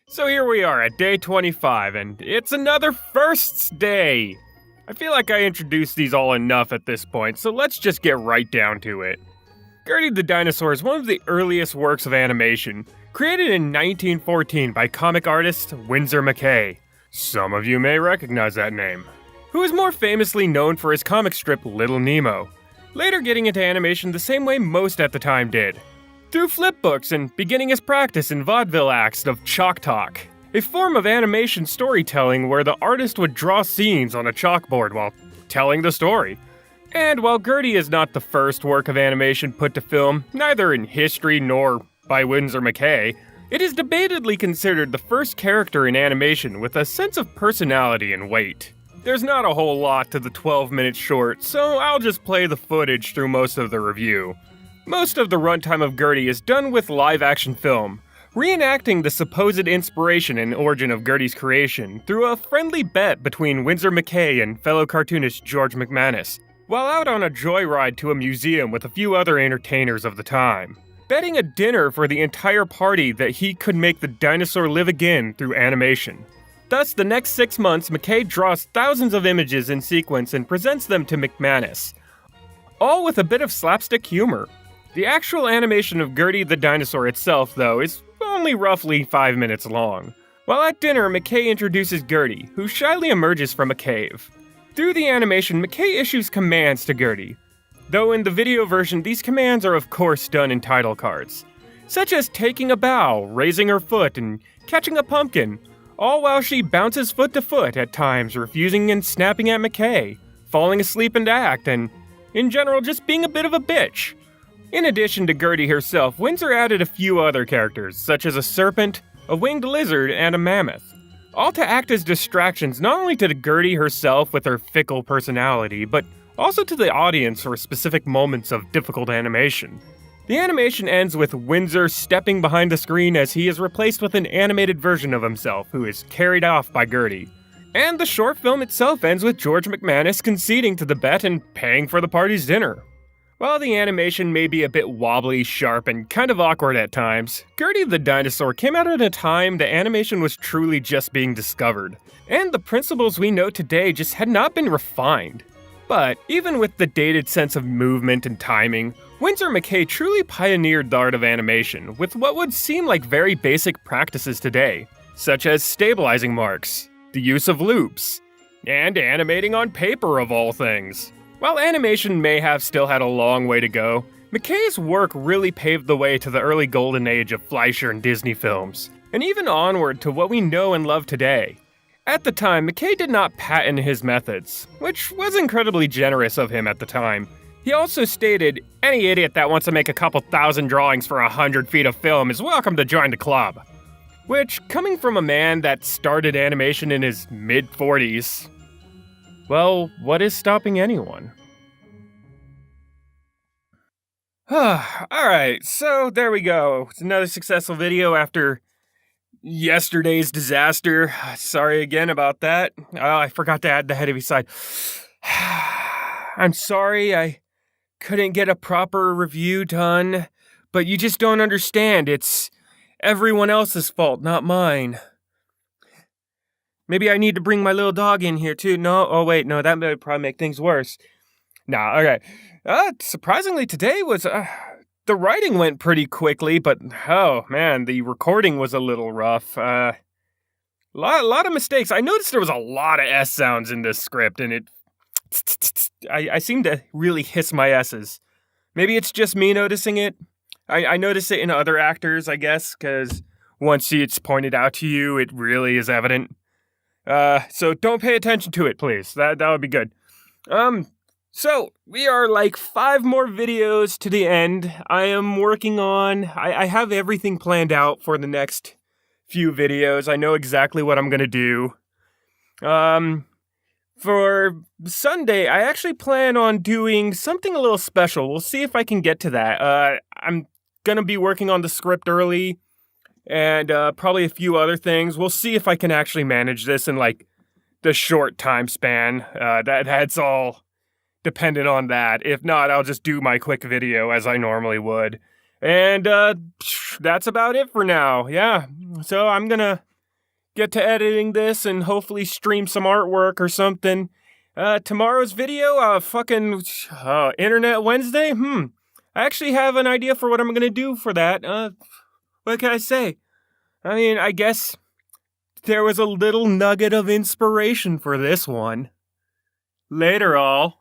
So here we are at day 25, and it's another firsts day! I feel like I introduced these all enough at this point, so let's just get right down to it. Gertie the Dinosaur is one of the earliest works of animation, created in 1914 by comic artist Winsor McCay. Some of you may recognize that name. Who is more famously known for his comic strip Little Nemo, later getting into animation the same way most at the time did. Through flipbooks and beginning his practice in vaudeville acts of chalk talk, a form of animation storytelling where the artist would draw scenes on a chalkboard while telling the story. And while Gertie is not the first work of animation put to film, neither in history nor by Winsor McCay, it is debatedly considered the first character in animation with a sense of personality and weight. There's not a whole lot to the 12-minute short, so I'll just play the footage through most of the review. Most of the runtime of Gertie is done with live-action film, reenacting the supposed inspiration and origin of Gertie's creation through a friendly bet between Winsor McCay and fellow cartoonist George McManus, while out on a joyride to a museum with a few other entertainers of the time, betting a dinner for the entire party that he could make the dinosaur live again through animation. Thus, the next 6 months, McCay draws thousands of images in sequence and presents them to McManus, all with a bit of slapstick humor. The actual animation of Gertie the Dinosaur itself, though, is only roughly 5 minutes long. While at dinner, McCay introduces Gertie, who shyly emerges from a cave. Through the animation, McCay issues commands to Gertie, though in the video version, these commands are of course done in title cards, such as taking a bow, raising her foot, and catching a pumpkin, all while she bounces foot to foot at times, refusing and snapping at McCay, falling asleep in act, and in general just being a bit of a bitch. In addition to Gertie herself, Winsor added a few other characters, such as a serpent, a winged lizard, and a mammoth, all to act as distractions not only to Gertie herself with her fickle personality, but also to the audience for specific moments of difficult animation. The animation ends with Winsor stepping behind the screen as he is replaced with an animated version of himself who is carried off by Gertie. And the short film itself ends with George McManus conceding to the bet and paying for the party's dinner. While the animation may be a bit wobbly, sharp, and kind of awkward at times, Gertie the Dinosaur came out at a time that animation was truly just being discovered, and the principles we know today just had not been refined. But even with the dated sense of movement and timing, Winsor McCay truly pioneered the art of animation with what would seem like very basic practices today, such as stabilizing marks, the use of loops, and animating on paper of all things. While animation may have still had a long way to go, McCay's work really paved the way to the early golden age of Fleischer and Disney films, and even onward to what we know and love today. At the time, McCay did not patent his methods, which was incredibly generous of him at the time. He also stated, "Any idiot that wants to make a couple thousand drawings for 100 feet of film is welcome to join the club." Which, coming from a man that started animation in his mid-40s, well, what is stopping anyone? Alright, so there we go. It's another successful video after yesterday's disaster. Sorry again about that. I forgot to add the heavy side. I'm sorry I couldn't get a proper review done, but you just don't understand. It's everyone else's fault, not mine. Maybe I need to bring my little dog in here too. No, oh wait, no, that would probably make things worse. Nah, okay. Surprisingly today was, the writing went pretty quickly, but oh man, the recording was a little rough. Lot of mistakes. I noticed there was a lot of S sounds in this script, and I seem to really hiss my S's. Maybe it's just me noticing it. I notice it in other actors, I guess, because once it's pointed out to you, it really is evident. So don't pay attention to it, please. That would be good. So we are like 5 more videos to the end. I am working on, I have everything planned out for the next few videos. I know exactly what I'm gonna do. For Sunday, I actually plan on doing something a little special. We'll see if I can get to that. I'm gonna be working on the script early, and probably a few other things. We'll see if I can actually manage this in like the short time span. That's all dependent on that. If not, I'll just do my quick video as I normally would. And that's about it for now. Yeah, so I'm gonna get to editing this and hopefully stream some artwork or something. Tomorrow's video, Internet Wednesday? I actually have an idea for what I'm gonna do for that. What can I say? I mean, I guess there was a little nugget of inspiration for this one. Later, all.